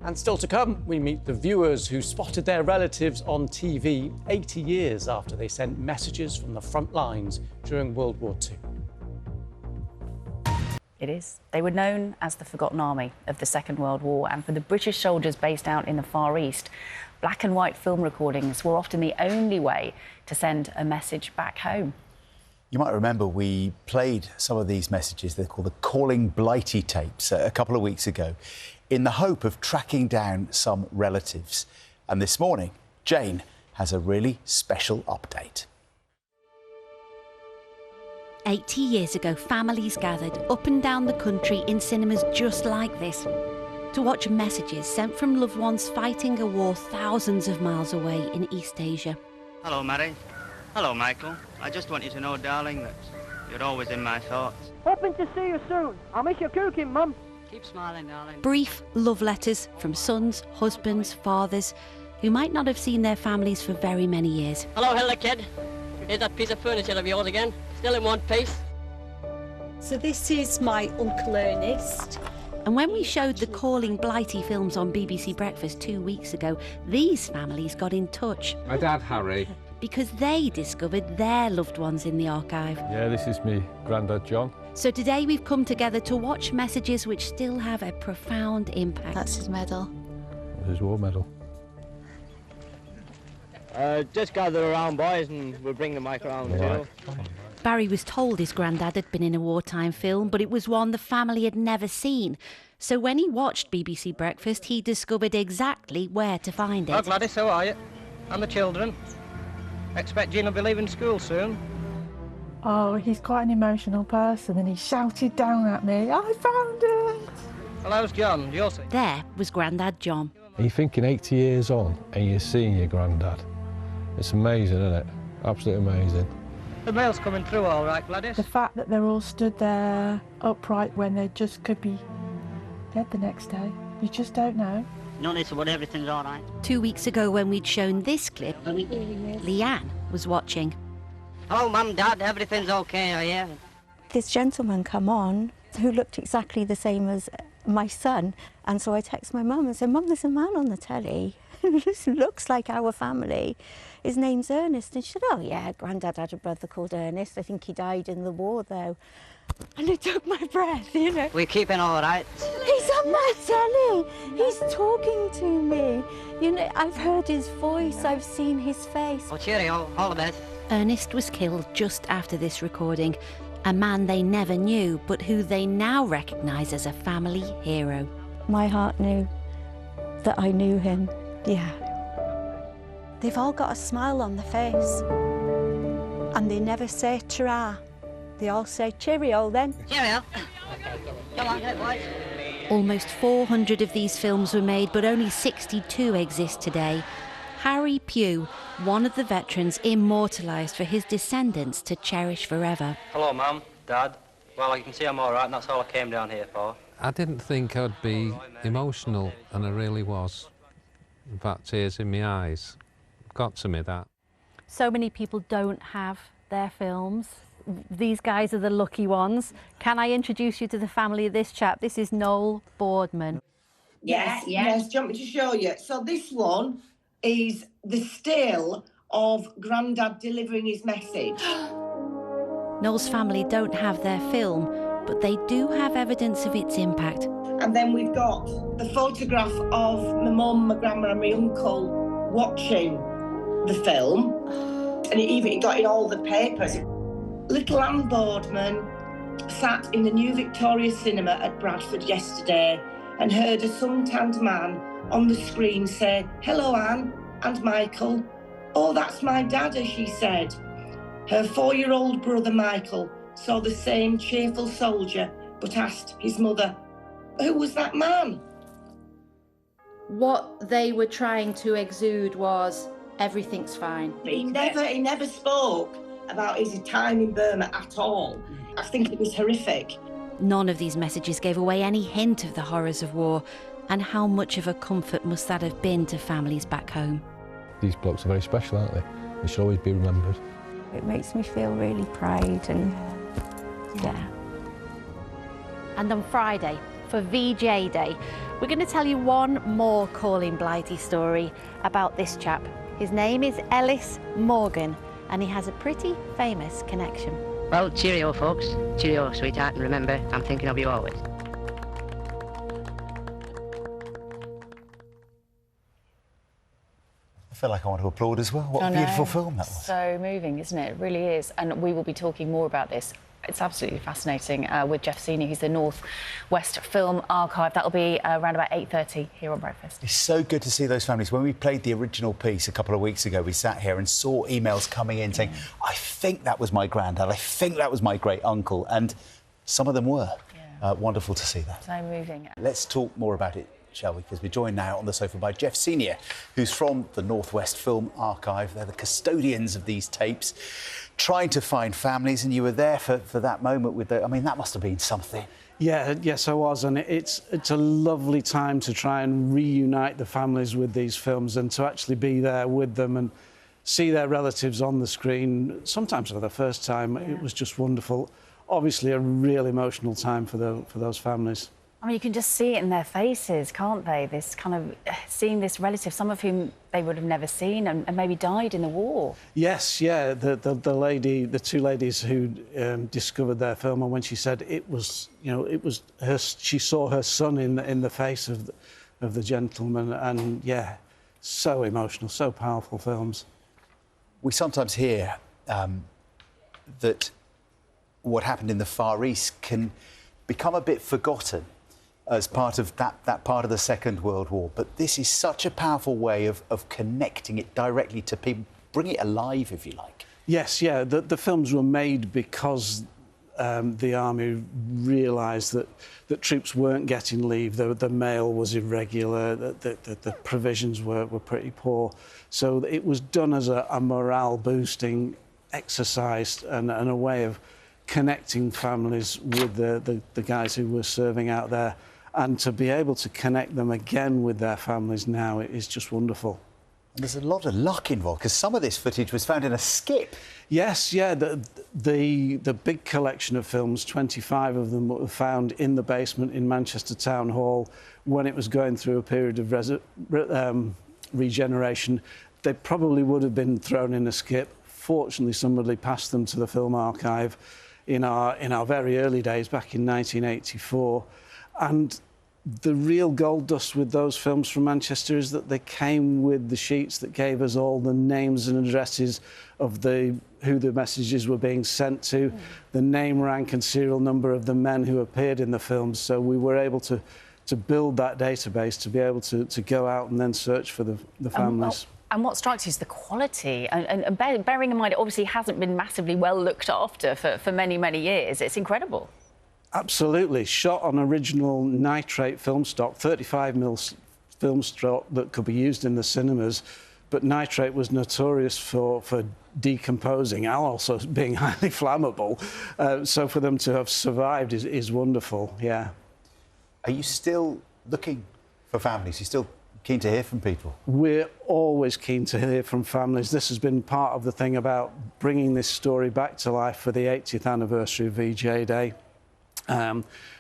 And still to come, we meet the viewers who spotted their relatives on TV 80 years after they sent messages from the front lines during World War II. It is. They were known as the Forgotten Army of the Second World War, and for the British soldiers based out in the Far East, black and white film recordings were often the only way to send a message back home. You might remember we played some of these messages, they're called the Calling Blighty tapes, a couple of weeks ago, in the hope of tracking down some relatives. And this morning, Jane has a really special update. 80 years ago, families gathered up and down the country in cinemas just like this to watch messages sent from loved ones fighting a war thousands of miles away in East Asia. Hello, Mary. Hello, Michael. I just want you to know, darling, that you're always in my thoughts. Hoping to see you soon. I'll miss your cooking, Mum. Keep smiling, darling. Brief love letters from sons, husbands, fathers who might not have seen their families for very many years. Hello, Hilda, kid. Here's that piece of furniture of yours again. Still in one piece. So this is my Uncle Ernest. And when we showed the Calling Blighty films on BBC Breakfast 2 weeks ago, these families got in touch. My dad, Harry. Because they discovered their loved ones in the archive. Yeah, this is me granddad, John. So today we've come together to watch messages which still have a profound impact. That's his medal. His war medal. Just gather around, boys, and we'll bring the mic around too. Barry was told his granddad had been in a wartime film, but it was one the family had never seen. So when he watched BBC Breakfast, he discovered exactly where to find it. Oh, Gladys, how are you? And the children? Expect Jean will be leaving school soon. Oh, he's quite an emotional person, and he shouted down at me, "I found it!" Well, how's John? You'll see. There was Grandad John. Are you thinking 80 years on and you're seeing your granddad? It's amazing, isn't it? Absolutely amazing. The mail's coming through all right, Gladys. The fact that they're all stood there upright when they just could be dead the next day, you just don't know. No need to worry, everything's all right. 2 weeks ago when we'd shown this clip, Leanne was watching. Hello, Mum, Dad, everything's okay, are you? This gentleman come on who looked exactly the same as my son, and so I text my mum and said, "Mum, there's a man on the telly who just looks like our family. His name's Ernest." And she said, "Oh yeah, Grandad had a brother called Ernest. I think he died in the war though." And it took my breath, you know. We're keeping all right. He's on my telly. He's talking to me. You know, I've heard his voice. I've seen his face. Oh, cheerio, all the best. Ernest was killed just after this recording. A man they never knew, but who they now recognise as a family hero. My heart knew that I knew him, yeah. They've all got a smile on their face. And they never say ta-ra. They all say cheerio then. Cheerio. Come on, get it, boys. Almost 400 of these films were made, but only 62 exist today. Harry Pugh, one of the veterans immortalised for his descendants to cherish forever. Hello, Mum, Dad. Well, you can see I'm all right, and that's all I came down here for. I didn't think I'd be emotional, and I really was. In fact, tears in my eyes. Got to me, that. So many people don't have their films. These guys are the lucky ones. Can I introduce you to the family of this chap? This is Noel Boardman. Yes. Do you want me to show you? So this one is the still of Grandad delivering his message. Noel's family don't have their film, but they do have evidence of its impact. And then we've got the photograph of my mum, my grandma and my uncle watching the film. And it got in all the papers. Little Anne Boardman sat in the new Victoria Cinema at Bradford yesterday and heard a sun-tanned man on the screen say, "Hello, Anne and Michael." "Oh, that's my dadda," she said. Her 4-year-old brother, Michael, saw the same cheerful soldier, but asked his mother, "Who was that man?" What they were trying to exude was, everything's fine. He never spoke about his time in Burma at all. I think it was horrific. None of these messages gave away any hint of the horrors of war, and how much of a comfort must that have been to families back home. These blokes are very special, aren't they? They should always be remembered. It makes me feel really proud and yeah. And on Friday, for VJ Day, We're going to tell you one more Calling Blighty story about this chap. His name is Ellis Morgan, and he has a pretty famous connection. Well, cheerio, folks. Cheerio, sweetheart, and remember, I'm thinking of you always. I feel like I want to applaud as well. What a beautiful film that was. So moving, isn't it? It really is. And we will be talking more about this. It's absolutely fascinating with Jeff Senior, who's the North West Film Archive. That'll be around about 8:30 here on Breakfast. It's so good to see those families. When we played the original piece a couple of weeks ago, we sat here and saw emails coming in saying, I think that was my granddad, I think that was my great uncle, and some of them were. Wonderful to see that. So moving. Let's talk more about it, shall we? Because we're joined now on the sofa by Jeff Senior, who's from the North West Film Archive. They're the custodians of these tapes, trying to find families, and you were there for that moment with the... I mean, that must have been something. Yeah, yes, I was, and it's a lovely time to try and reunite the families with these films and to actually be there with them and see their relatives on the screen, sometimes for the first time. It was just wonderful. Obviously, a real emotional time for those families. I mean, you can just see it in their faces, can't they? This kind of seeing this relative, some of whom they would have never seen and maybe died in the war. Yes, yeah. The two ladies who discovered their film, and when she said it was, it was her, she saw her son in the face of the gentleman, and yeah, so emotional, so powerful films. We sometimes hear that what happened in the Far East can become a bit forgotten as part of that part of the Second World War. But this is such a powerful way of connecting it directly to people, bring it alive, if you like. Yes, yeah. The films were made because the army realised that troops weren't getting leave, the mail was irregular, the provisions were pretty poor. So it was done as a morale-boosting exercise and a way of connecting families with the guys who were serving out there, and to be able to connect them again with their families now is just wonderful. And there's a lot of luck involved, because some of this footage was found in a skip. Yes, yeah, the big collection of films, 25 of them were found in the basement in Manchester Town Hall when it was going through a period of regeneration. They probably would have been thrown in a skip. Fortunately, somebody passed them to the Film Archive in our very early days, back in 1984. And the real gold dust with those films from Manchester is that they came with the sheets that gave us all the names and addresses of who the messages were being sent to, the name, rank and serial number of the men who appeared in the films. So we were able to build that database to be able to go out and then search for the families. And what strikes you is the quality, and bearing in mind it obviously hasn't been massively well looked after for many, many years. It's incredible. Absolutely. Shot on original nitrate film stock, 35mm film stock that could be used in the cinemas, but nitrate was notorious for decomposing and also being highly flammable. So for them to have survived is wonderful, yeah. Are you still looking for families? Are you still keen to hear from people? We're always keen to hear from families. This has been part of the thing about bringing this story back to life for the 80th anniversary of VJ Day.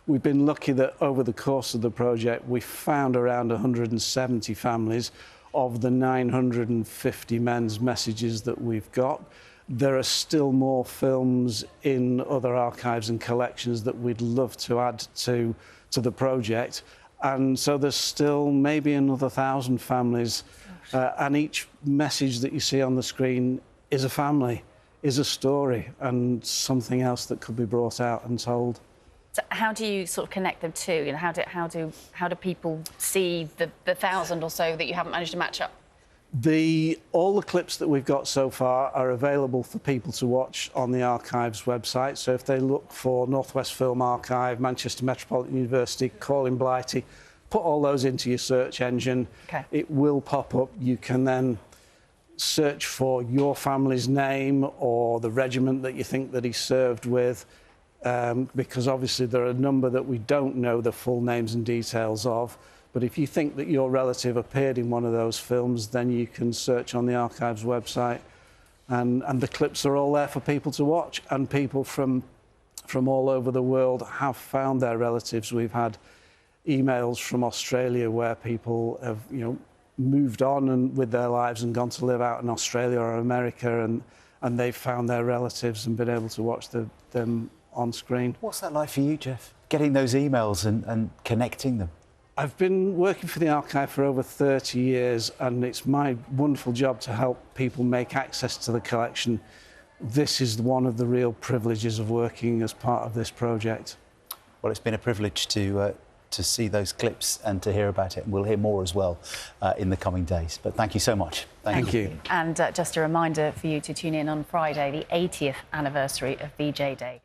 We've been lucky that over the course of the project we found around 170 families of the 950 men's messages that we've got. There are still more films in other archives and collections that we'd love to add to the project. And so there's still maybe another 1,000 families, and each message that you see on the screen is a family, is a story, and something else that could be brought out and told. So how do you sort of connect them to? How do people see the 1,000 or so that you haven't managed to match up? All the clips that we've got so far are available for people to watch on the Archives website. So if they look for North West Film Archive, Manchester Metropolitan University, Calling Blighty, put all those into your search engine. Okay. It will pop up. You can then search for your family's name or the regiment that you think that he served with, because obviously there are a number that we don't know the full names and details of. But if you think that your relative appeared in one of those films, then you can search on the Archives website, and the clips are all there for people to watch. And people from all over the world have found their relatives. We've had emails from Australia where people have, moved on and with their lives and gone to live out in Australia or America, and they've found their relatives and been able to watch them on screen. What's that like for you, Jeff? Getting those emails and connecting them? I've been working for the archive for over 30 years, and it's my wonderful job to help people make access to the collection. This is one of the real privileges of working as part of this project. Well, it's been a privilege to see those clips and to hear about it, and we'll hear more as well in the coming days. But thank you so much. Thank you. And just a reminder for you to tune in on Friday, the 80th anniversary of VJ Day.